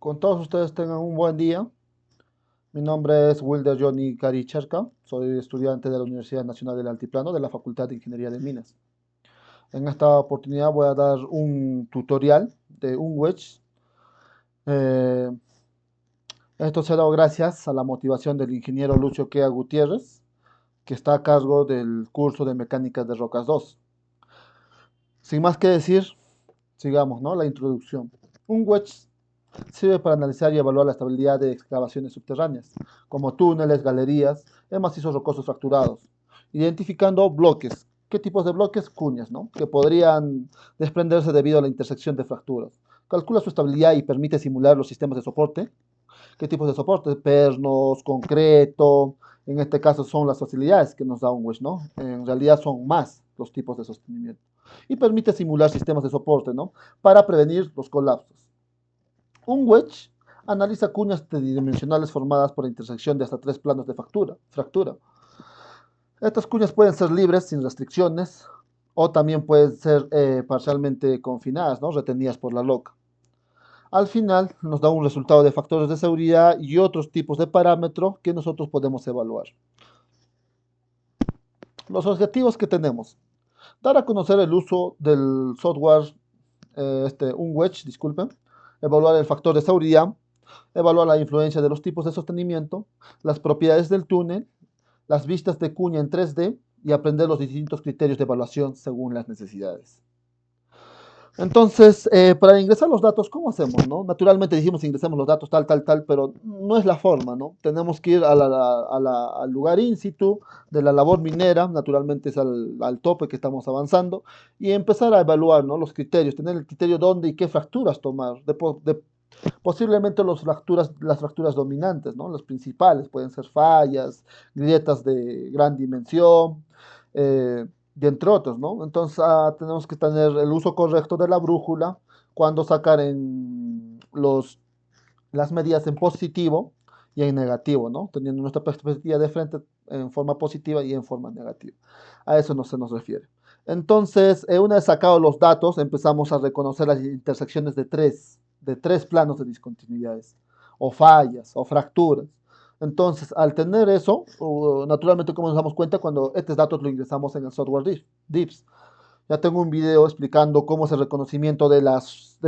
Con todos ustedes tengan un buen día. Mi nombre es Wilder Johnny Caricherca. Soy estudiante de la Universidad Nacional del Altiplano de la Facultad de Ingeniería de Minas. En esta oportunidad voy a dar un tutorial de un wedge. Eh, Esto se ha dado gracias a la motivación del ingeniero Lucio Quea Gutiérrez, que está a cargo del curso de Mecánica de Rocas 2. Sin más que decir, sigamos, ¿no? La introducción. Un wedge sirve para analizar y evaluar la estabilidad de excavaciones subterráneas, como túneles, galerías, en macizos rocosos fracturados, identificando bloques. ¿Qué tipos de bloques? Cuñas, ¿no? Que podrían desprenderse debido a la intersección de fracturas. Calcula su estabilidad y permite simular los sistemas de soporte. ¿Qué tipos de soporte? Pernos, concreto. En este caso son las facilidades que nos da un wedge, ¿no? En realidad son más los tipos de sostenimiento. Y permite simular sistemas de soporte, ¿no? Para prevenir los colapsos. Un wedge analiza cuñas tridimensionales formadas por la intersección de hasta tres planos de fractura. Estas cuñas pueden ser libres, sin restricciones, o también pueden ser parcialmente confinadas, ¿no? Retenidas por la loca. Al final nos da un resultado de factores de seguridad y otros tipos de parámetros que nosotros podemos evaluar. Los objetivos que tenemos. Dar a conocer el uso del software, un wedge, disculpen, evaluar el factor de seguridad, evaluar la influencia de los tipos de sostenimiento, las propiedades del túnel, las vistas de cuña en 3D y aprender los distintos criterios de evaluación según las necesidades. Entonces, para ingresar los datos, ¿cómo hacemos, no? Naturalmente dijimos ingresemos los datos tal, pero no es la forma, ¿no? Tenemos que ir al lugar in situ de la labor minera, naturalmente es al tope que estamos avanzando, y empezar a evaluar, ¿no? Los criterios, tener el criterio dónde y qué fracturas tomar, posiblemente las fracturas dominantes, ¿no? Las principales pueden ser fallas, grietas de gran dimensión, y entre otros, ¿no? Entonces tenemos que tener el uso correcto de la brújula cuando sacar las medidas en positivo y en negativo, ¿no? Teniendo nuestra perspectiva de frente en forma positiva y en forma negativa. A eso no se nos refiere. Entonces, una vez sacados los datos, empezamos a reconocer las intersecciones de tres planos de discontinuidades, o fallas, o fracturas. Entonces, al tener eso, naturalmente, ¿cómo nos damos cuenta? Cuando estos datos los ingresamos en el software DIPS. Ya tengo un video explicando cómo es el reconocimiento de las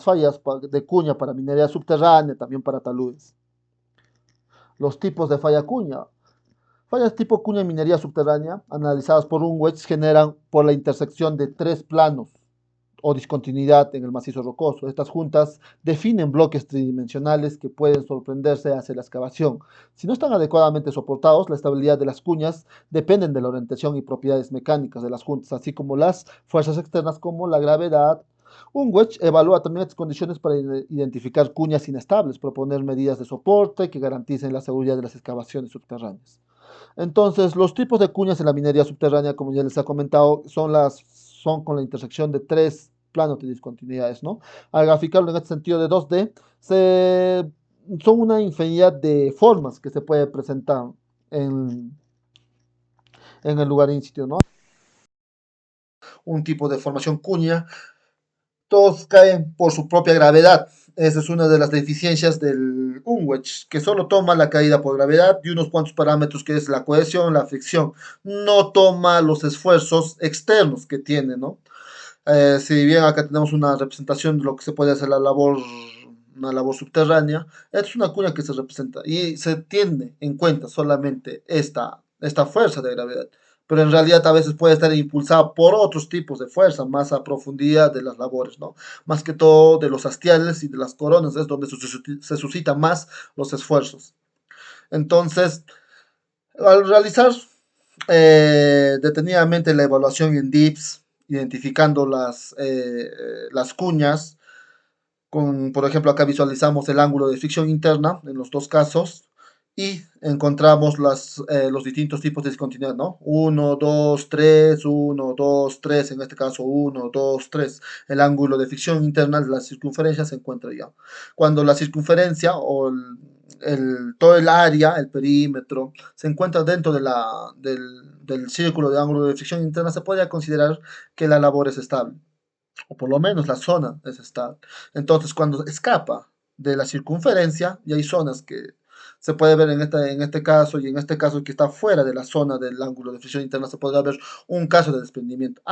fallas de cuña para minería subterránea, también para taludes. Los tipos de falla cuña. Fallas tipo cuña en minería subterránea, analizadas por un wedge, generan por la intersección de tres planos o discontinuidad en el macizo rocoso. Estas juntas definen bloques tridimensionales que pueden sorprenderse hacia la excavación. Si no están adecuadamente soportados, la estabilidad de las cuñas dependen de la orientación y propiedades mecánicas de las juntas, así como las fuerzas externas como la gravedad. Un wedge evalúa también estas condiciones para identificar cuñas inestables, proponer medidas de soporte que garanticen la seguridad de las excavaciones subterráneas. Entonces, los tipos de cuñas en la minería subterránea, como ya les he comentado, son con la intersección de tres planos de discontinuidades, ¿no? Al graficarlo en este sentido de 2D, son una infinidad de formas que se puede presentar en, en el lugar in situ, ¿no? Un tipo de formación cuña, todos caen por su propia gravedad. Esa es una de las deficiencias del Unwedge, que solo toma la caída por gravedad y unos cuantos parámetros que es la cohesión, la fricción. No toma los esfuerzos externos que tiene, ¿no? Si bien acá tenemos una representación de lo que se puede hacer una labor subterránea, esta es una cuña que se representa y se tiene en cuenta solamente esta fuerza de gravedad, pero en realidad a veces puede estar impulsada por otros tipos de fuerza más a profundidad de las labores, ¿no? Más que todo de los hastiales y de las coronas es donde se suscitan más los esfuerzos. Entonces, al realizar detenidamente la evaluación en DIPS, identificando las cuñas. Por ejemplo, acá visualizamos el ángulo de fricción interna en los dos casos y encontramos los distintos tipos de discontinuidad, ¿no? 1, 2, 3, 1, 2, 3, en este caso 1, 2, 3. El ángulo de fricción interna, la circunferencia, se encuentra ya. Cuando la circunferencia o todo el área, el perímetro, se encuentra dentro del círculo de ángulo de fricción interna, se podría considerar que la labor es estable, o por lo menos la zona es estable. Entonces, cuando escapa de la circunferencia, y hay zonas que se puede ver en este caso, y en este caso que está fuera de la zona del ángulo de fricción interna, se podrá ver un caso de desprendimiento.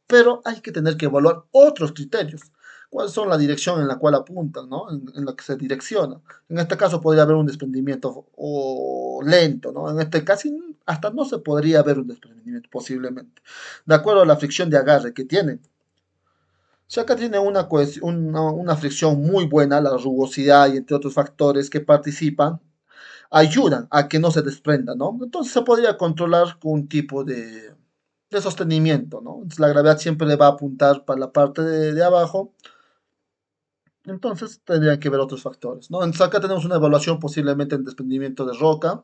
Pero hay que tener que evaluar otros criterios. ¿Cuáles son la dirección en la cual apuntan, ¿no? En la que se direcciona? En este caso podría haber un desprendimiento o lento, ¿no? En este caso hasta no se podría ver un desprendimiento posiblemente, de acuerdo a la fricción de agarre que tiene. Si acá tiene una fricción muy buena, la rugosidad y entre otros factores que participan, ayudan a que no se desprenda, ¿no? Entonces se podría controlar con un tipo de sostenimiento, ¿no? Entonces la gravedad siempre le va a apuntar para la parte de abajo, entonces tendrían que ver otros factores, ¿no? Entonces acá tenemos una evaluación posiblemente en desprendimiento de roca.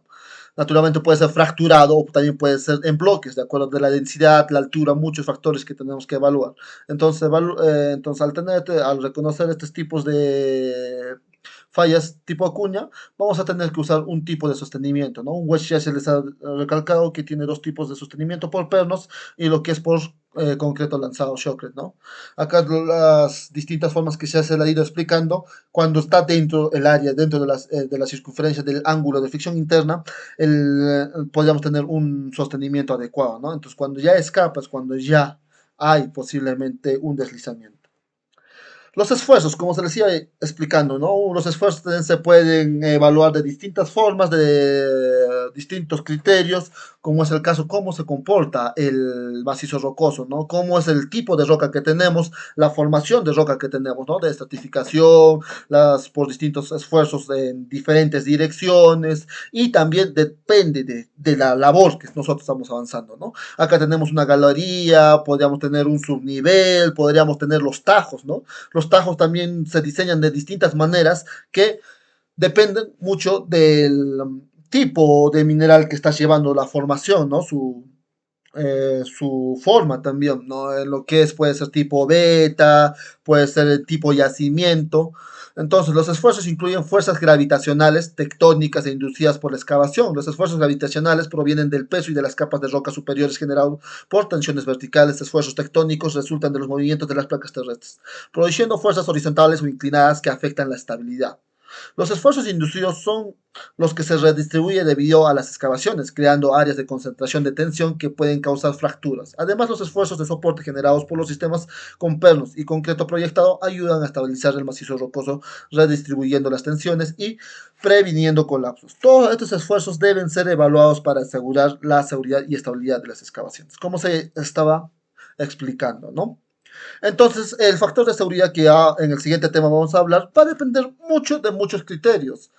Naturalmente puede ser fracturado o también puede ser en bloques, de acuerdo de la densidad, la altura, muchos factores que tenemos que evaluar. Entonces, al reconocer estos tipos de fallas tipo Acuña, vamos a tener que usar un tipo de sostenimiento, ¿no? Un wedge ya se les ha recalcado que tiene dos tipos de sostenimiento por pernos y lo que es por concreto lanzado Shockley, ¿no? Acá las distintas formas que ya se le ha ido explicando, cuando está dentro el área, dentro de la circunferencia del ángulo de fricción interna, podríamos tener un sostenimiento adecuado, ¿no? Entonces, cuando ya escapas, cuando ya hay posiblemente un deslizamiento. Los esfuerzos, como se les iba explicando, ¿no? Los esfuerzos también se pueden evaluar de distintas formas, de distintos criterios, como es el caso, cómo se comporta el macizo rocoso, ¿no? Cómo es el tipo de roca que tenemos, la formación de roca que tenemos, ¿no? De estratificación, por distintos esfuerzos en diferentes direcciones, y también depende de la labor que nosotros estamos avanzando, ¿no? Acá tenemos una galería, podríamos tener un subnivel, podríamos tener los tajos, ¿no? Los tajos también se diseñan de distintas maneras que dependen mucho del tipo de mineral que estás llevando, la formación, ¿no? Su forma también, ¿no? Lo que es, puede ser tipo beta, puede ser tipo yacimiento. Entonces, los esfuerzos incluyen fuerzas gravitacionales, tectónicas e inducidas por la excavación. Los esfuerzos gravitacionales provienen del peso y de las capas de roca superiores generados por tensiones verticales. Esfuerzos tectónicos resultan de los movimientos de las placas terrestres, produciendo fuerzas horizontales o inclinadas que afectan la estabilidad. Los esfuerzos inducidos son los que se redistribuyen debido a las excavaciones, creando áreas de concentración de tensión que pueden causar fracturas. Además, los esfuerzos de soporte generados por los sistemas con pernos y concreto proyectado ayudan a estabilizar el macizo rocoso, redistribuyendo las tensiones y previniendo colapsos. Todos estos esfuerzos deben ser evaluados para asegurar la seguridad y estabilidad de las excavaciones, como se estaba explicando, ¿no? Entonces, el factor de seguridad que en el siguiente tema vamos a hablar va a depender mucho de muchos criterios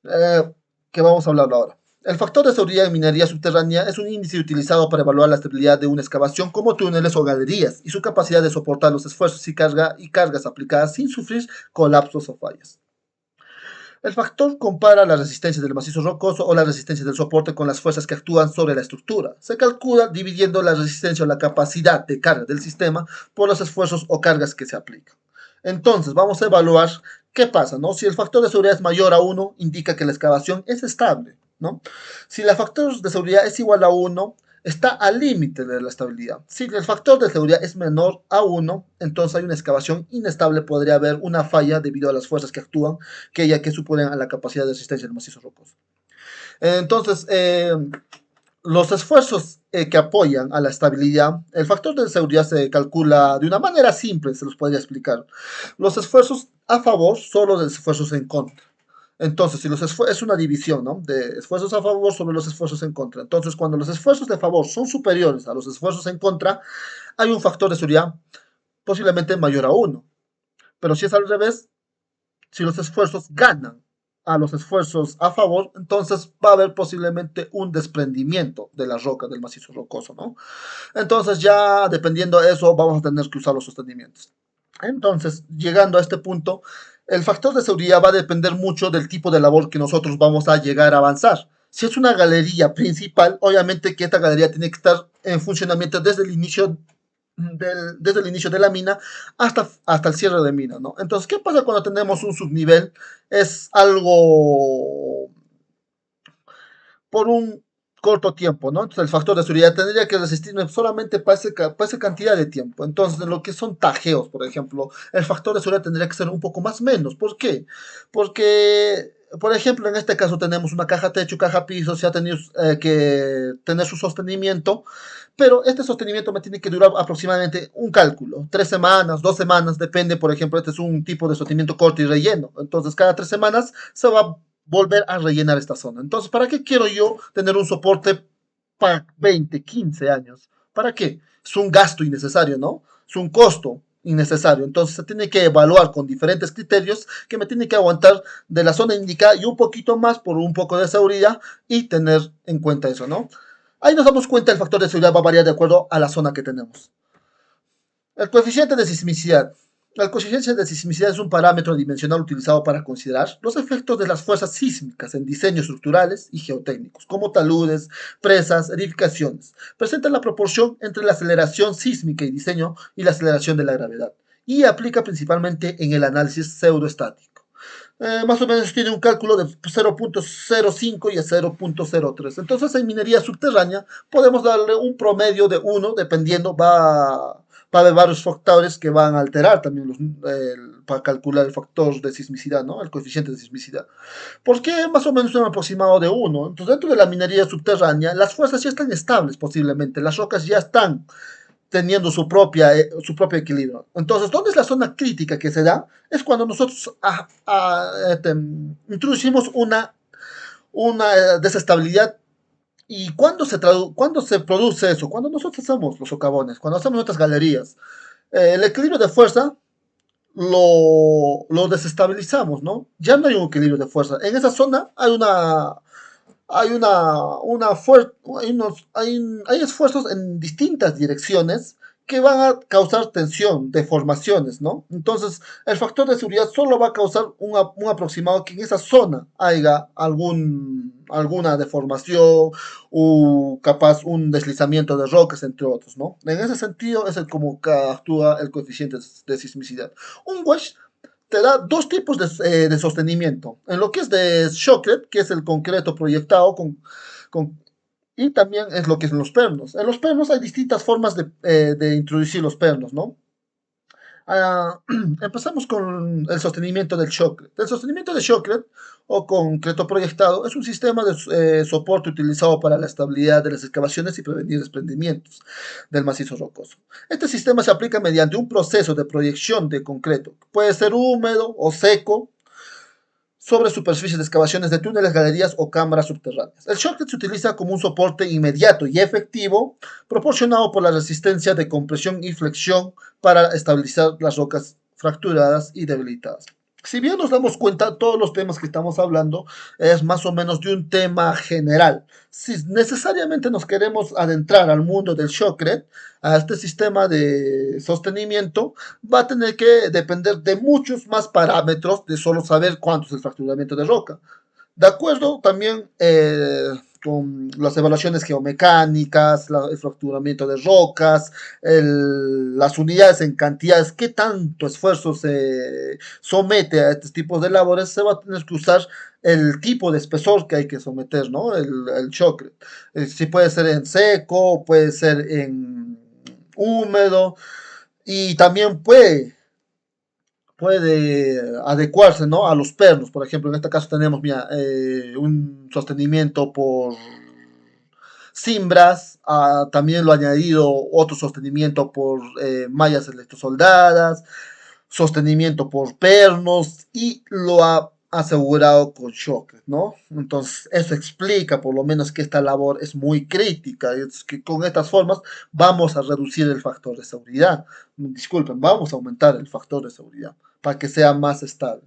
eh, que vamos a hablar ahora. El factor de seguridad en minería subterránea es un índice utilizado para evaluar la estabilidad de una excavación como túneles o galerías y su capacidad de soportar los esfuerzos y cargas aplicadas sin sufrir colapsos o fallas. El factor compara la resistencia del macizo rocoso o la resistencia del soporte con las fuerzas que actúan sobre la estructura. Se calcula dividiendo la resistencia o la capacidad de carga del sistema por los esfuerzos o cargas que se aplican. Entonces, vamos a evaluar qué pasa, ¿no? Si el factor de seguridad es mayor a 1, indica que la excavación es estable, ¿no? Si el factor de seguridad es igual a 1, está al límite de la estabilidad. Si el factor de seguridad es menor a 1, entonces hay una excavación inestable, podría haber una falla debido a las fuerzas que actúan, que suponen a la capacidad de resistencia del macizo rocoso. Entonces, los esfuerzos que apoyan a la estabilidad, el factor de seguridad se calcula de una manera simple, se los podría explicar. Los esfuerzos a favor son los esfuerzos en contra. Entonces, si es una división, ¿no? De esfuerzos a favor sobre los esfuerzos en contra. Entonces, cuando los esfuerzos de favor son superiores a los esfuerzos en contra, hay un factor de seguridad posiblemente mayor a 1. Pero si es al revés, si los esfuerzos ganan a los esfuerzos a favor, entonces va a haber posiblemente un desprendimiento de la roca, del macizo rocoso, ¿no? Entonces ya dependiendo de eso, vamos a tener que usar los sostenimientos. Entonces, llegando a este punto, el factor de seguridad va a depender mucho del tipo de labor que nosotros vamos a llegar a avanzar. Si es una galería principal, obviamente que esta galería tiene que estar en funcionamiento desde el inicio de la mina hasta el cierre de mina, ¿no? Entonces, ¿qué pasa cuando tenemos un subnivel? Es algo por un corto tiempo, ¿no? Entonces el factor de seguridad tendría que resistirme solamente para esa cantidad de tiempo. Entonces, en lo que son tajeos, por ejemplo, el factor de seguridad tendría que ser un poco más menos. ¿Por qué? Porque, por ejemplo, en este caso tenemos una caja techo, caja piso, se ha tenido que tener su sostenimiento, pero este sostenimiento me tiene que durar aproximadamente un cálculo, 3 semanas, 2 semanas, depende, por ejemplo, este es un tipo de sostenimiento corto y relleno. Entonces, cada 3 semanas se va a volver a rellenar esta zona. Entonces, ¿para qué quiero yo tener un soporte para 20, 15 años? ¿Para qué? Es un gasto innecesario, ¿no? Es un costo innecesario. Entonces, se tiene que evaluar con diferentes criterios que me tiene que aguantar de la zona indicada y un poquito más por un poco de seguridad y tener en cuenta eso, ¿no? Ahí nos damos cuenta el factor de seguridad va a variar de acuerdo a la zona que tenemos. El coeficiente de sismicidad. El coeficiente de sismicidad es un parámetro dimensional utilizado para considerar los efectos de las fuerzas sísmicas en diseños estructurales y geotécnicos, como taludes, presas, edificaciones. Presenta la proporción entre la aceleración sísmica y diseño y la aceleración de la gravedad, y aplica principalmente en el análisis pseudoestático. Más o menos tiene un cálculo de 0.05 y a 0.03. Entonces, en minería subterránea podemos darle un promedio de 1, dependiendo, va a haber varios factores que van a alterar también para calcular el factor de sismicidad, ¿no? El coeficiente de sismicidad. ¿Por qué más o menos un aproximado de 1? Entonces, dentro de la minería subterránea, las fuerzas ya están estables posiblemente, las rocas ya están teniendo su propio equilibrio. Entonces, ¿dónde es la zona crítica que se da? Es cuando nosotros introducimos una desestabilidad. ¿Y cuándo se produce eso? Cuando nosotros hacemos los socavones, cuando hacemos nuestras galerías. El equilibrio de fuerza lo desestabilizamos, ¿no? Ya no hay un equilibrio de fuerza. En esa zona hay esfuerzos en distintas direcciones que van a causar tensión, deformaciones, ¿no? Entonces, el factor de seguridad solo va a causar un aproximado que en esa zona haya alguna deformación o capaz un deslizamiento de rocas, entre otros, ¿no? En ese sentido es como que actúa el coeficiente de sismicidad. Un wedge te da dos tipos de sostenimiento. En lo que es de Shockley, que es el concreto proyectado con, y también es lo que es en los pernos. En los pernos hay distintas formas de introducir los pernos, ¿no? Empezamos con el sostenimiento del Shocklet. El sostenimiento de Shocklet o concreto proyectado es un sistema de soporte utilizado para la estabilidad de las excavaciones y prevenir desprendimientos del macizo rocoso. Este sistema se aplica mediante un proceso de proyección de concreto. Puede ser húmedo o seco sobre superficies de excavaciones de túneles, galerías o cámaras subterráneas. El shortcut se utiliza como un soporte inmediato y efectivo, proporcionado por la resistencia de compresión y flexión para estabilizar las rocas fracturadas y debilitadas. Si bien nos damos cuenta, todos los temas que estamos hablando es más o menos de un tema general. Si necesariamente nos queremos adentrar al mundo del Shockrete, a este sistema de sostenimiento, va a tener que depender de muchos más parámetros de solo saber cuánto es el fracturamiento de roca. De acuerdo también con las evaluaciones geomecánicas, el fracturamiento de rocas, las unidades en cantidades, qué tanto esfuerzo se somete a estos tipos de labores, se va a tener que usar el tipo de espesor que hay que someter, ¿no? El choque. Si puede ser en seco, puede ser en húmedo y también puede adecuarse, ¿no? A los pernos. Por ejemplo, en este caso tenemos mira, un sostenimiento por cimbras, también lo ha añadido otro sostenimiento por mallas electrosoldadas, sostenimiento por pernos y lo ha asegurado con shock, ¿no? Entonces, eso explica por lo menos que esta labor es muy crítica, es que con estas formas vamos a reducir el factor de seguridad. Disculpen, vamos a aumentar el factor de seguridad para que sea más estable.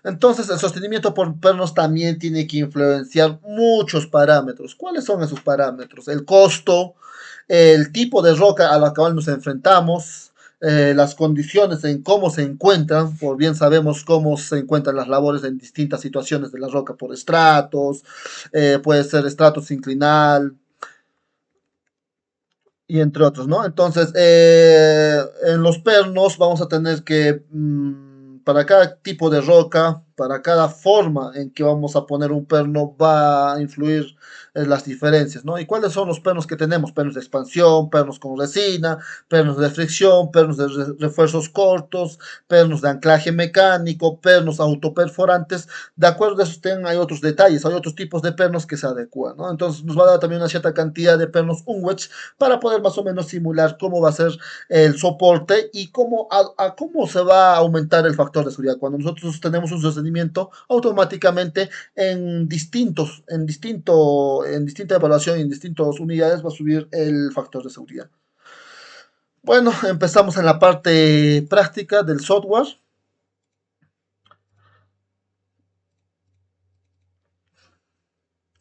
Entonces, el sostenimiento por pernos también tiene que influenciar muchos parámetros. ¿Cuáles son esos parámetros? El costo, el tipo de roca a la cual nos enfrentamos, las condiciones en cómo se encuentran, por bien sabemos cómo se encuentran las labores en distintas situaciones de la roca por estratos, puede ser estratos inclinal, y entre otros, ¿no? Entonces, en los pernos vamos a tener que, para cada tipo de roca, para cada forma en que vamos a poner un perno va a influir las diferencias, ¿no? ¿Y cuáles son los pernos que tenemos? Pernos de expansión, pernos con resina, pernos de fricción, pernos de refuerzos cortos, pernos de anclaje mecánico, pernos autoperforantes. De acuerdo a eso hay otros detalles, hay otros tipos de pernos que se adecuan, ¿no? Entonces nos va a dar también una cierta cantidad de pernos Unwich para poder más o menos simular cómo va a ser el soporte y cómo se va a aumentar el factor de seguridad. Cuando nosotros tenemos un sostenimiento, automáticamente en distinta evaluación y en distintas unidades va a subir el factor de seguridad. Bueno, empezamos en la parte práctica del software.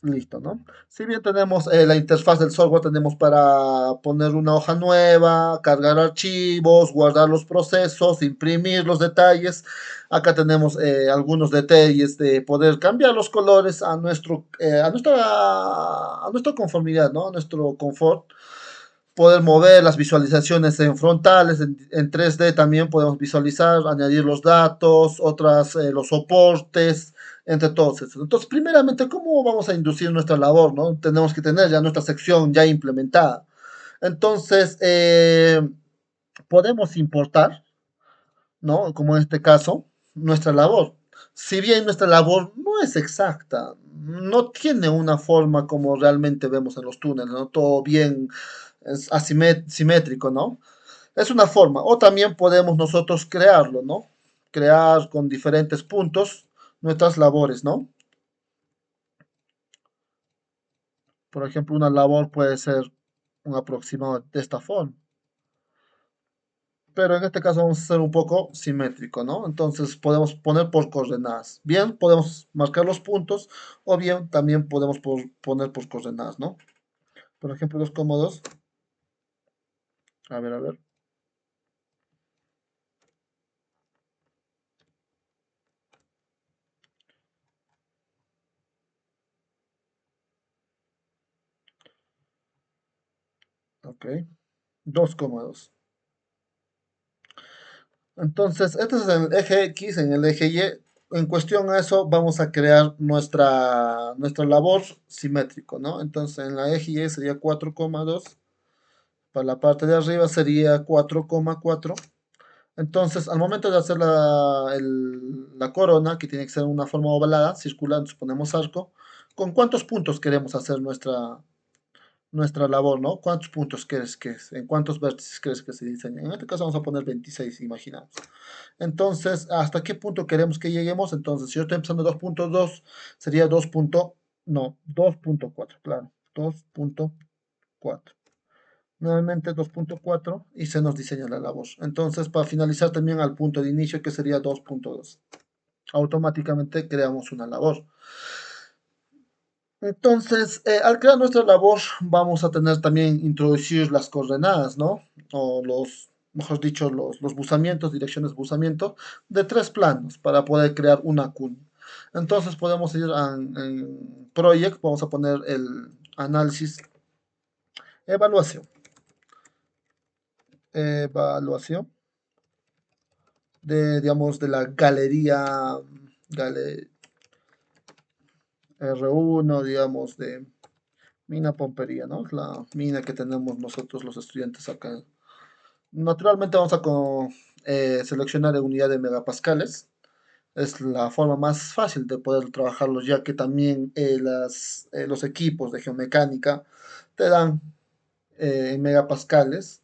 Listo, ¿no? Si bien tenemos la interfaz del software, tenemos para poner una hoja nueva, cargar archivos, guardar los procesos, imprimir los detalles. Acá tenemos algunos detalles de poder cambiar los colores a nuestra conformidad, ¿no? A nuestro confort. Poder mover las visualizaciones en frontales, en 3D también podemos visualizar, añadir los datos, los soportes, entre todos estos. Entonces, primeramente, ¿cómo vamos a inducir nuestra labor? ¿No? Tenemos que tener ya nuestra sección ya implementada. Entonces, podemos importar, ¿no? Como en este caso, nuestra labor. Si bien nuestra labor no es exacta, no tiene una forma como realmente vemos en los túneles, ¿no? Todo bien es asimétrico, ¿no? Es una forma. O también podemos nosotros crearlo, ¿no? Crear con diferentes puntos nuestras labores, ¿no? Por ejemplo, una labor puede ser un aproximado de esta forma. Pero en este caso vamos a hacer un poco simétrico, ¿no? Entonces podemos poner por coordenadas. Bien, podemos marcar los puntos o bien también podemos poner por coordenadas, ¿no? Por ejemplo, los cómodos. A ver, a ver. Ok. Dos cómodos. Entonces, este es el eje X, en el eje Y. En cuestión a eso, vamos a crear nuestra labor simétrico, ¿no? Entonces, en la eje Y sería 4,2. Para la parte de arriba sería 4,4. Entonces, al momento de hacer la corona, que tiene que ser una forma ovalada, circular, ponemos arco, ¿con cuántos puntos queremos hacer nuestra labor, ¿no? ¿Cuántos puntos crees que es? ¿En cuántos vértices crees que se diseñan? En este caso vamos a poner 26, imaginamos. Entonces, ¿hasta qué punto queremos que lleguemos? Entonces, si yo estoy empezando 2,2, sería 2,4, claro, 2,4. Nuevamente 2,4 y se nos diseña la labor. Entonces, para finalizar también al punto de inicio, que sería 2,2. Automáticamente creamos una labor. Entonces, al crear nuestra labor, vamos a tener también introducir las coordenadas, ¿no? O mejor dicho, los buzamientos, direcciones de buzamiento, de tres planos para poder crear una CUN. Entonces, podemos ir en Project, vamos a poner el análisis, evaluación, evaluación digamos, de la galería, gale- R1, digamos, de mina Pompería, ¿no? La mina que tenemos nosotros los estudiantes acá. Naturalmente vamos a seleccionar en unidad de megapascales. Es la forma más fácil de poder trabajarlos, ya que también los equipos de geomecánica te dan en megapascales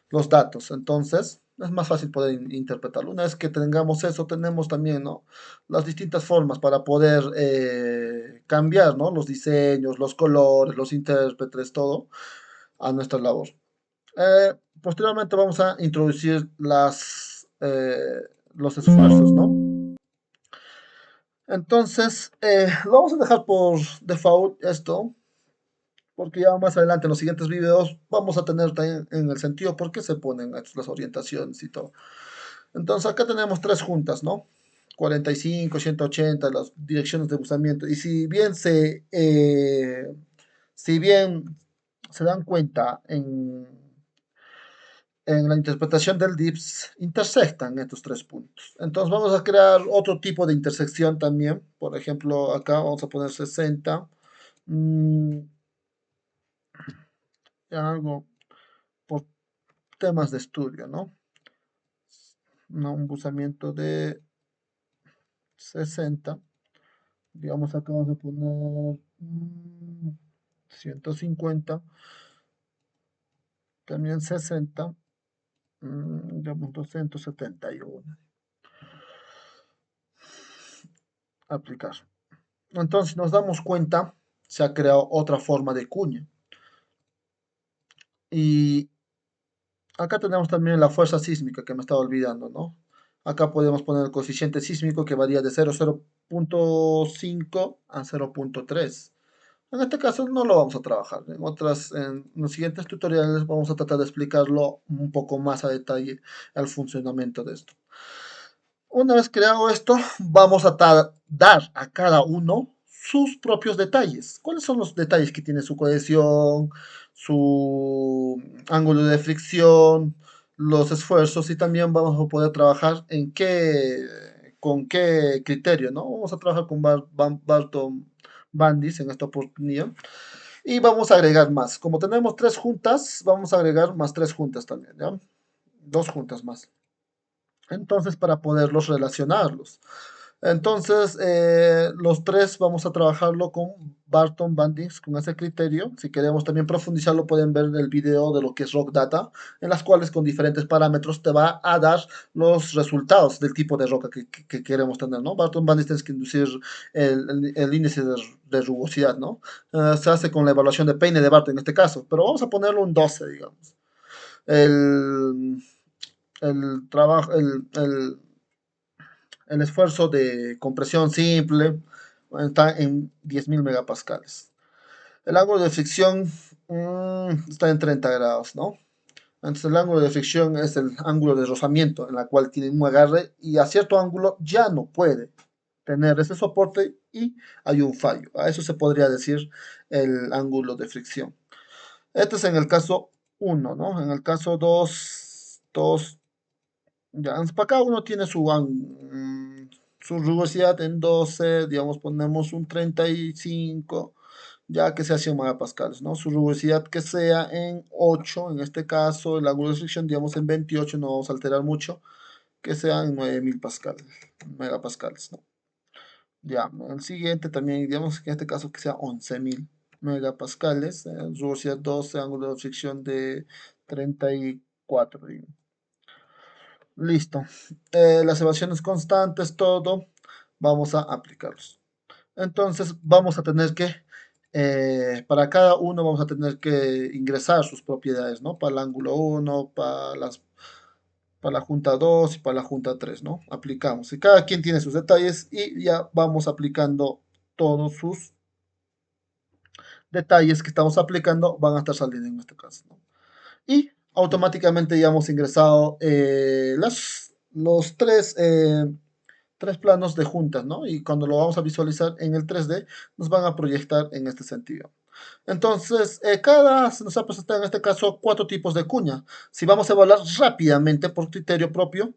los datos. Entonces, es más fácil poder interpretarlo. Una vez que tengamos eso, tenemos también, ¿no? Las distintas formas para poder cambiar, ¿no? Los diseños, los colores, los intérpretes, todo a nuestra labor. Posteriormente vamos a introducir los esfuerzos, ¿no? Entonces, lo vamos a dejar por default esto, porque ya más adelante en los siguientes videos vamos a tener también en el sentido por qué se ponen las orientaciones y todo. Entonces acá tenemos tres juntas, ¿no? 45, 180, las direcciones de buzamiento. Y si bien se dan cuenta en la interpretación del DIPS intersectan estos tres puntos. Entonces vamos a crear otro tipo de intersección también. Por ejemplo, acá vamos a poner 60. mm, Algo por temas de estudio, ¿no? Un buzamiento de 60. Digamos, acá vamos a poner 150. También 60. Digamos 271. Aplicar. Entonces nos damos cuenta, se ha creado otra forma de cuña. Y acá tenemos también la fuerza sísmica que me estaba olvidando, ¿no? Acá podemos poner el coeficiente sísmico que varía de 0,5 a 0,3. En este caso no lo vamos a trabajar. En los siguientes tutoriales vamos a tratar de explicarlo un poco más a detalle el funcionamiento de esto. Una vez creado esto, vamos a dar a cada uno sus propios detalles. ¿Cuáles son los detalles que tiene su cohesión, su ángulo de fricción, los esfuerzos? Y también vamos a poder trabajar con qué criterio, ¿no? Vamos a trabajar con Barton Bandis en esta oportunidad. Y vamos a agregar más. Como tenemos tres juntas, vamos a agregar más tres juntas también, ¿ya? Dos juntas más. Entonces, para poderlos relacionarlos. Entonces, los tres vamos a trabajarlo con Barton Bandings, con ese criterio. Si queremos también profundizarlo, pueden ver el video de lo que es Rock Data, en las cuales con diferentes parámetros te va a dar los resultados del tipo de roca que queremos tener, ¿no? Barton Bandings tienes que inducir el índice de rugosidad, ¿no? Se hace con la evaluación de peine de Barton en este caso, pero vamos a ponerlo un 12, digamos. El, el trabajo, el esfuerzo de compresión simple está en 10.000 megapascales. El ángulo de fricción está en 30 grados, ¿no? Entonces el ángulo de fricción es el ángulo de rozamiento en la cual tiene un agarre y a cierto ángulo ya no puede tener ese soporte y hay un fallo. A eso se podría decir el ángulo de fricción. Este es en el caso 1, ¿no? En el caso 2, ya, para cada uno tiene su rugosidad en 12, digamos, ponemos un 35, ya que sea 100 megapascales, ¿no? Su rugosidad que sea en 8, en este caso, el ángulo de fricción, digamos, en 28, no vamos a alterar mucho, que sea en 9000 pascales, megapascales, ¿no? Ya, el siguiente también, digamos, que en este caso que sea 11.000 megapascales, rugosidad 12, ángulo de fricción de 34, digamos. Listo. Las evaluaciones constantes, todo, vamos a aplicarlos. Entonces, vamos a tener que, para cada uno, vamos a tener que ingresar sus propiedades, ¿no? Para el ángulo 1, para la junta 2 y para la junta 3, ¿no? Aplicamos. Y cada quien tiene sus detalles y ya vamos aplicando todos sus detalles que estamos aplicando, van a estar saliendo en este caso, ¿no? Y automáticamente ya hemos ingresado los tres planos de juntas, ¿no? Y cuando lo vamos a visualizar en el 3D, nos van a proyectar en este sentido. Entonces, se nos ha presentado en este caso cuatro tipos de cuña. Si vamos a evaluar rápidamente por criterio propio,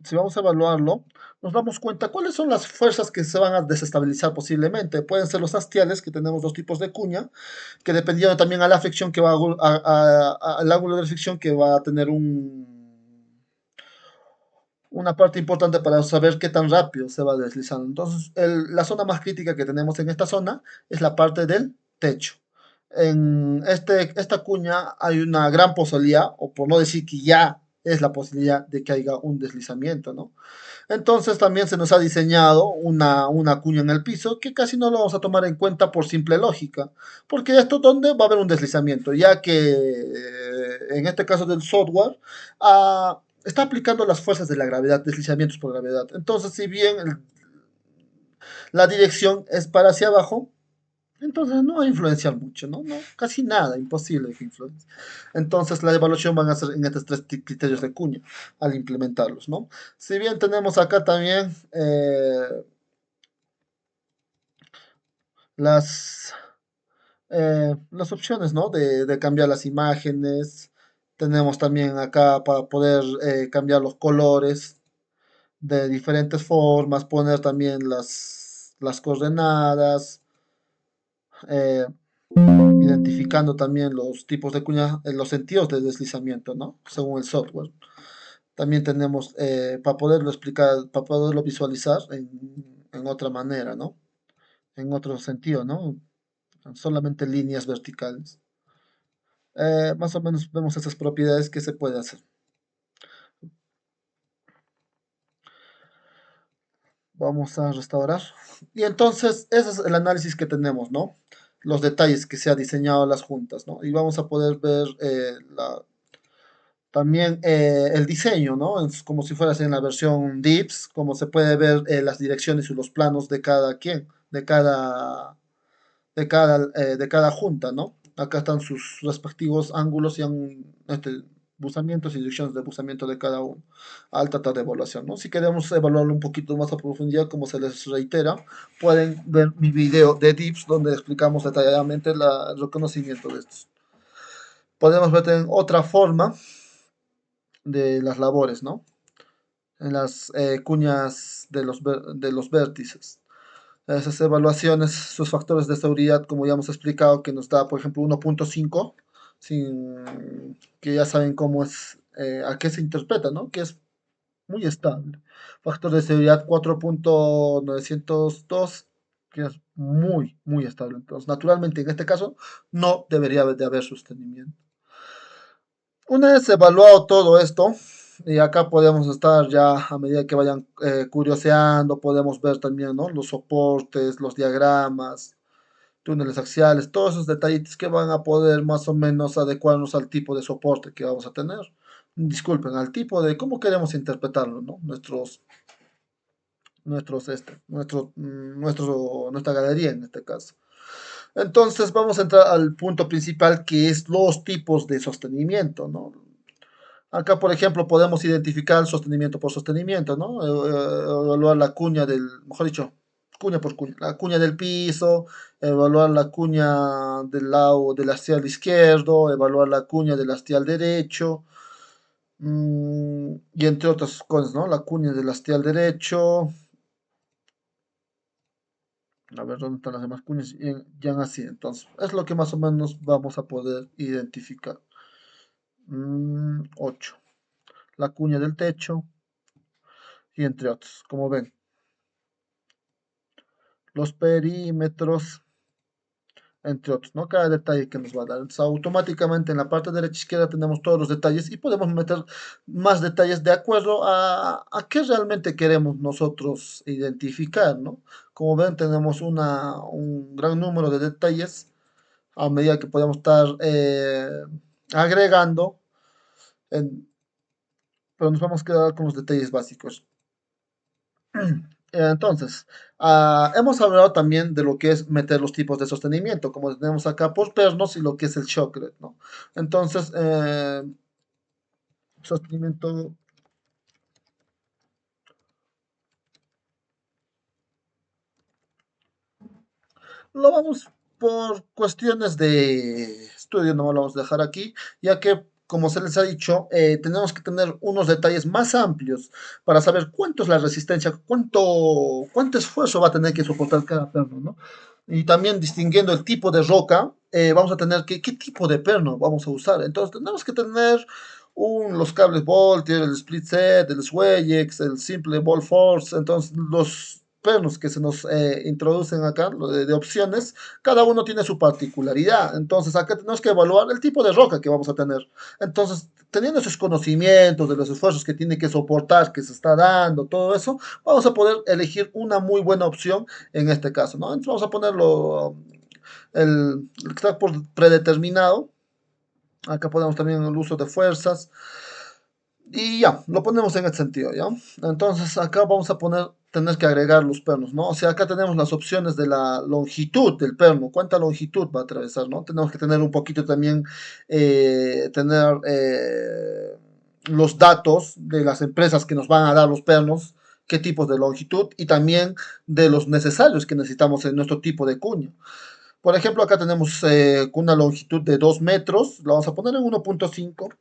si vamos a evaluarlo, nos damos cuenta cuáles son las fuerzas que se van a desestabilizar posiblemente. Pueden ser los hastiales, que tenemos dos tipos de cuña, que dependiendo también a la fricción que va al ángulo de fricción que va a tener una parte importante para saber qué tan rápido se va deslizando. Entonces, la zona más crítica que tenemos en esta zona es la parte del techo. En esta cuña hay una gran posibilidad, o por no decir que ya es la posibilidad de que haya un deslizamiento, ¿no? Entonces también se nos ha diseñado una cuña en el piso que casi no lo vamos a tomar en cuenta por simple lógica, porque esto donde va a haber un deslizamiento, ya que en este caso del software está aplicando las fuerzas de la gravedad, deslizamientos por gravedad. Entonces, si bien la dirección es para hacia abajo, entonces no va a influenciar mucho, ¿no? No, casi nada, imposible que influencie. Entonces la evaluación van a ser en estos tres criterios de cuña al implementarlos, ¿no? Si bien tenemos acá también las las opciones, ¿no? De cambiar las imágenes. Tenemos también acá para poder cambiar los colores de diferentes formas, poner también las coordenadas, eh, identificando también los tipos de cuña, los sentidos de deslizamiento, ¿no? Según el software. También tenemos para poderlo explicar, para poderlo visualizar en otra manera, ¿no? En otro sentido, ¿no? Solamente líneas verticales. Más o menos vemos esas propiedades que se puede hacer. Vamos a restaurar. Y entonces, ese es el análisis que tenemos, ¿no? Los detalles que se ha diseñado las juntas, ¿no? Y vamos a poder ver también el diseño, ¿no? Es como si fueras en la versión DIPS, como se puede ver las direcciones y los planos de cada quien, de cada junta, ¿no? Acá están sus respectivos ángulos y buzamientos y direcciones de buzamiento de cada uno al tratar de evaluación, ¿no? Si queremos evaluarlo un poquito más a profundidad, como se les reitera, pueden ver mi video de DIPS donde explicamos detalladamente el reconocimiento de estos. Podemos ver en otra forma de las labores, ¿no? En las cuñas de los vértices. Esas evaluaciones, sus factores de seguridad, como ya hemos explicado, que nos da, por ejemplo, 1.5, que ya saben cómo es, a qué se interpreta, ¿no? Que es muy estable. Factor de seguridad 4.902, que es muy, muy estable. Entonces, naturalmente, en este caso, no debería de haber sostenimiento. Una vez evaluado todo esto, y acá podemos estar ya a medida que vayan curioseando, podemos ver también, ¿no? Los soportes, los diagramas, túneles axiales, todos esos detallitos que van a poder más o menos adecuarnos al tipo de soporte que vamos a tener. Disculpen, al tipo de cómo queremos interpretarlo, ¿no? Nuestra galería en este caso. Entonces vamos a entrar al punto principal que es los tipos de sostenimiento, ¿no? Acá, por ejemplo, podemos identificar sostenimiento por sostenimiento, ¿no? Evaluar la cuña mejor dicho, cuña por cuña, la cuña del piso, evaluar la cuña del lado del hastial izquierdo, evaluar la cuña del hastial derecho, y entre otras cosas, ¿no? La cuña del hastial derecho, a ver dónde están las demás cuñas, y ya así, entonces, es lo que más o menos vamos a poder identificar. 8. La cuña del techo, y entre otros, como ven. Los perímetros, entre otros, ¿no? Cada detalle que nos va a dar. Entonces, automáticamente en la parte derecha izquierda tenemos todos los detalles y podemos meter más detalles de acuerdo a qué realmente queremos nosotros identificar, ¿no? Como ven, tenemos un gran número de detalles a medida que podemos estar agregando, en- pero nos vamos a quedar con los detalles básicos. Entonces, hemos hablado también de lo que es meter los tipos de sostenimiento, como tenemos acá por pernos y lo que es el shocklet, ¿no? Entonces, sostenimiento, lo vamos por cuestiones de estudio, no lo vamos a dejar aquí, ya que, como se les ha dicho, tenemos que tener unos detalles más amplios para saber cuánto es la resistencia, cuánto esfuerzo va a tener que soportar cada perno, ¿no? Y también distinguiendo el tipo de roca, vamos a tener qué tipo de perno vamos a usar. Entonces, tenemos que tener los cables Voltier, el split set, el Swayex, el simple ball force. Entonces, los pernos que se nos introducen acá, lo de opciones, cada uno tiene su particularidad. Entonces, acá tenemos que evaluar el tipo de roca que vamos a tener. Entonces, teniendo esos conocimientos de los esfuerzos que tiene que soportar, que se está dando, todo eso, vamos a poder elegir una muy buena opción en este caso, ¿no? Entonces, vamos a ponerlo el que está por predeterminado. Acá ponemos también el uso de fuerzas. Y ya, lo ponemos en este sentido, ¿ya? Entonces acá vamos a tener que agregar los pernos, ¿no? O sea, acá tenemos las opciones de la longitud del perno, cuánta longitud va a atravesar, ¿no? Tenemos que tener un poquito también, tener los datos de las empresas que nos van a dar los pernos, qué tipos de longitud y también de los necesarios que necesitamos en nuestro tipo de cuña. Por ejemplo, acá tenemos con una longitud de 2 metros, lo vamos a poner en 1.5.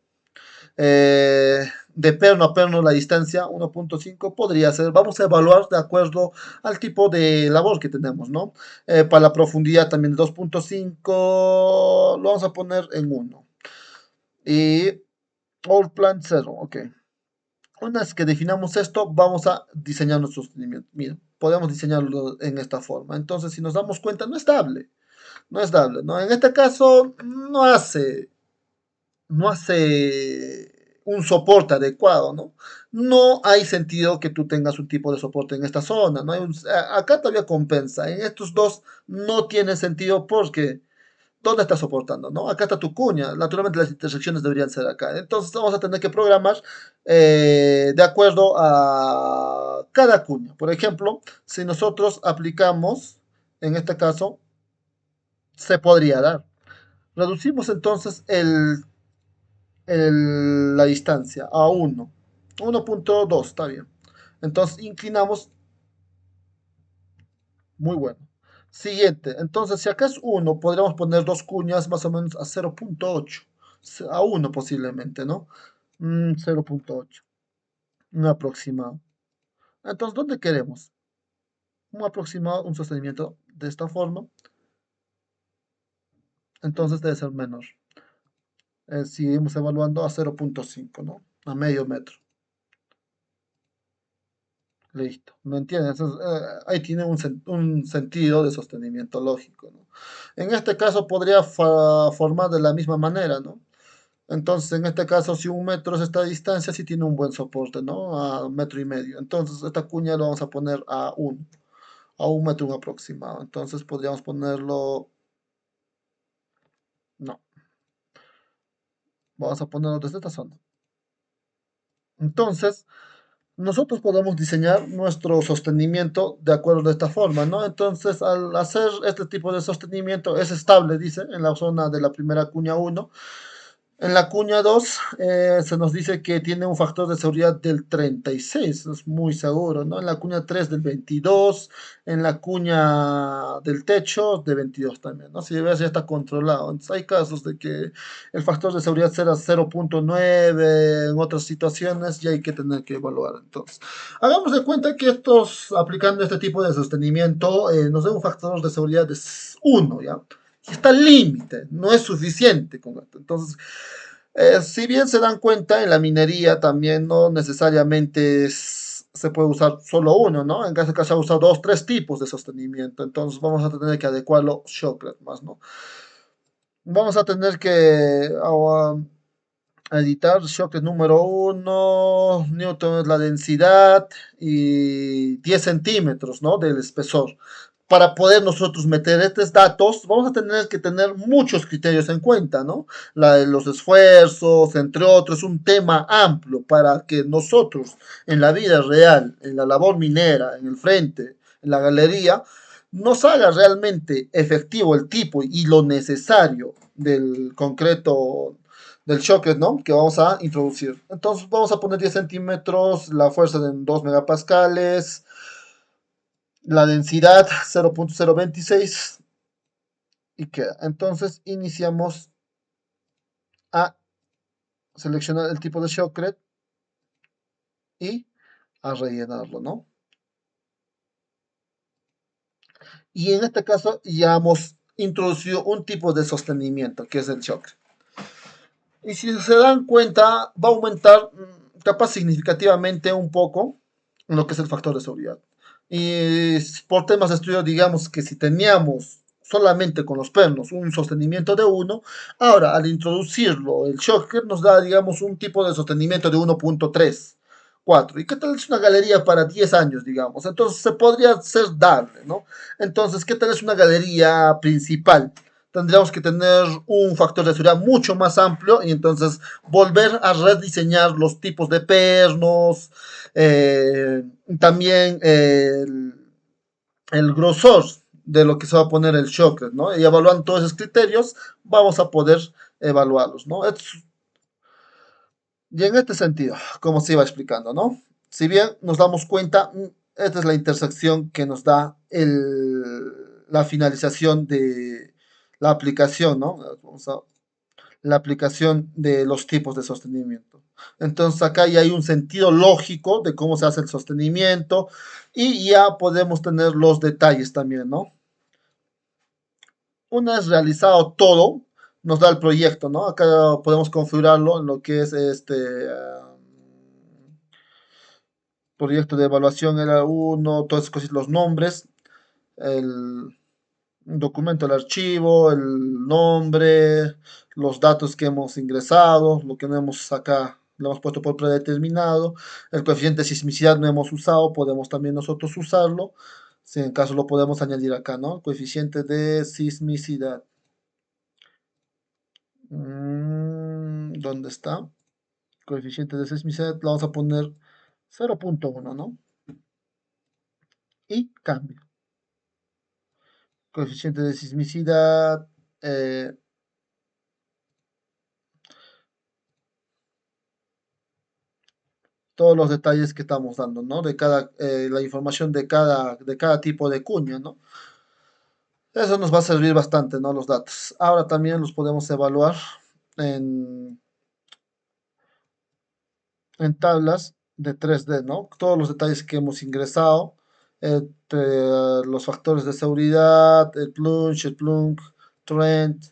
De perno a perno la distancia 1.5 podría ser, vamos a evaluar de acuerdo al tipo de labor que tenemos, ¿no? Para la profundidad también 2.5 lo vamos a poner en 1. Y all plan 0, ok. Una vez que definamos esto, vamos a diseñar nuestro sostenimiento. Miren, podemos diseñarlo en esta forma. Entonces, si nos damos cuenta, no es estable. No es estable, ¿no? En este caso, no hace un soporte adecuado, ¿no? No hay sentido que tú tengas un tipo de soporte en esta zona, ¿no? Acá todavía compensa. En estos dos no tiene sentido porque ¿dónde está soportando, no? Acá está tu cuña. Naturalmente las intersecciones deberían ser acá. Entonces vamos a tener que programar de acuerdo a cada cuña. Por ejemplo, si nosotros aplicamos, en este caso, se podría dar. Reducimos entonces la distancia a 1.2, está bien. Entonces inclinamos, muy bueno. Siguiente, entonces si acá es 1, podríamos poner dos cuñas más o menos a 0.8, a 1 posiblemente, ¿no? 0.8, un aproximado. Entonces, ¿dónde queremos? Un aproximado, un sostenimiento de esta forma, entonces debe ser menor. Seguimos evaluando a 0.5, ¿no? A medio metro. Listo, ¿me entiendes? Entonces, ahí tiene un sentido de sostenimiento lógico, ¿no? En este caso podría formar de la misma manera, ¿no? Entonces, en este caso, si 1 metro es esta distancia, sí tiene un buen soporte, ¿no? A 1,5 metros. Entonces, esta cuña lo vamos a poner a 1 metro un aproximado. Entonces, podríamos ponerlo, no, vamos a ponerlo desde esta zona. Entonces, nosotros podemos diseñar nuestro sostenimiento de acuerdo de esta forma, ¿no? Entonces, al hacer este tipo de sostenimiento, es estable, dice, en la zona de la primera cuña 1. En la cuña 2 se nos dice que tiene un factor de seguridad del 36, es muy seguro, ¿no? En la cuña 3 del 22, en la cuña del techo de 22 también, ¿no? Si ves ya está controlado. Entonces hay casos de que el factor de seguridad será 0.9, en otras situaciones y hay que tener que evaluar. Entonces, hagamos de cuenta que estos, aplicando este tipo de sostenimiento, nos da un factor de seguridad de 1, ¿ya? Está al límite, no es suficiente con esto. Entonces, si bien se dan cuenta, en la minería también no necesariamente se puede usar solo uno, ¿no? En caso que se ha usado dos, tres tipos de sostenimiento, entonces vamos a tener que adecuarlo Shockley más, ¿no? Vamos a tener que editar Shockley número 1, Newton es la densidad y 10 centímetros, ¿no? Del espesor. Para poder nosotros meter estos datos, vamos a tener que tener muchos criterios en cuenta, ¿no? Los esfuerzos, entre otros, un tema amplio para que nosotros en la vida real, en la labor minera, en el frente, en la galería, nos haga realmente efectivo el tipo y lo necesario del concreto del choque, ¿no? Que vamos a introducir. Entonces vamos a poner 10 centímetros, la fuerza de 2 megapascales, la densidad 0.026 y queda. Entonces iniciamos a seleccionar el tipo de shotcrete y a rellenarlo, ¿no? Y en este caso ya hemos introducido un tipo de sostenimiento que es el shotcrete. Y si se dan cuenta, va a aumentar capaz significativamente un poco en lo que es el factor de seguridad. Y por temas de estudio, digamos que si teníamos solamente con los pernos un sostenimiento de 1, ahora al introducirlo, el shocker nos da, digamos, un tipo de sostenimiento de 1.3, 4. ¿Y qué tal es una galería para 10 años, digamos? Entonces se podría ser dable, ¿no? Entonces, ¿qué tal es una galería principal? Tendríamos que tener un factor de seguridad mucho más amplio y entonces volver a rediseñar los tipos de pernos, también el grosor de lo que se va a poner el shocker, ¿no? Y evaluando todos esos criterios, vamos a poder evaluarlos, ¿no? Y en este sentido, como se iba explicando, ¿no? Si bien nos damos cuenta, esta es la intersección que nos da la finalización de la aplicación, ¿no? La aplicación de los tipos de sostenimiento. Entonces acá ya hay un sentido lógico de cómo se hace el sostenimiento y ya podemos tener los detalles también, ¿no? Una vez realizado todo, nos da el proyecto, ¿no? Acá podemos configurarlo en lo que es proyecto de evaluación era uno, todas esas cosas, los nombres, el documento, el archivo, el nombre, los datos que hemos ingresado, lo que no hemos acá, lo hemos puesto por predeterminado, el coeficiente de sismicidad no hemos usado, podemos también nosotros usarlo, si en caso lo podemos añadir acá, ¿no? Coeficiente de sismicidad. ¿Dónde está? Coeficiente de sismicidad, lo vamos a poner 0.1, ¿no? Y cambio. Coeficiente de sismicidad, todos los detalles que estamos dando, ¿no? De cada, la información de cada tipo de cuña, ¿no? Eso nos va a servir bastante, ¿no? Los datos. Ahora también los podemos evaluar en, en tablas de 3D, ¿no? Todos los detalles que hemos ingresado, los factores de seguridad, el plunge, trend,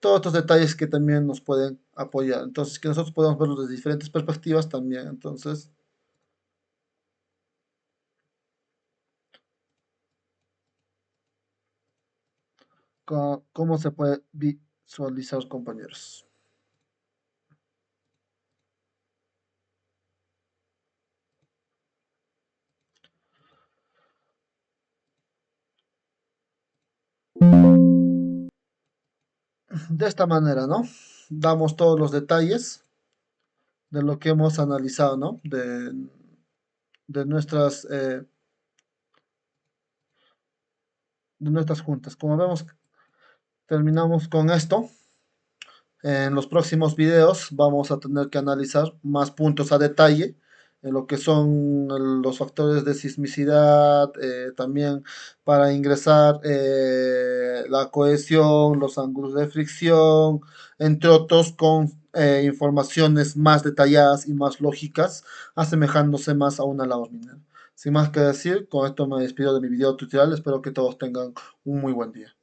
todos estos detalles que también nos pueden apoyar. Entonces, que nosotros podemos verlos desde diferentes perspectivas también. Entonces, ¿cómo se puede visualizar, compañeros? De esta manera, ¿no? Damos todos los detalles de lo que hemos analizado, ¿no? De nuestras, eh, de nuestras juntas. Como vemos, terminamos con esto. En los próximos videos vamos a tener que analizar más puntos a detalle en lo que son los factores de sismicidad, también para ingresar la cohesión, los ángulos de fricción, entre otros, con informaciones más detalladas y más lógicas, asemejándose más a una labor minera. Sin más que decir, con esto me despido de mi video tutorial. Espero que todos tengan un muy buen día.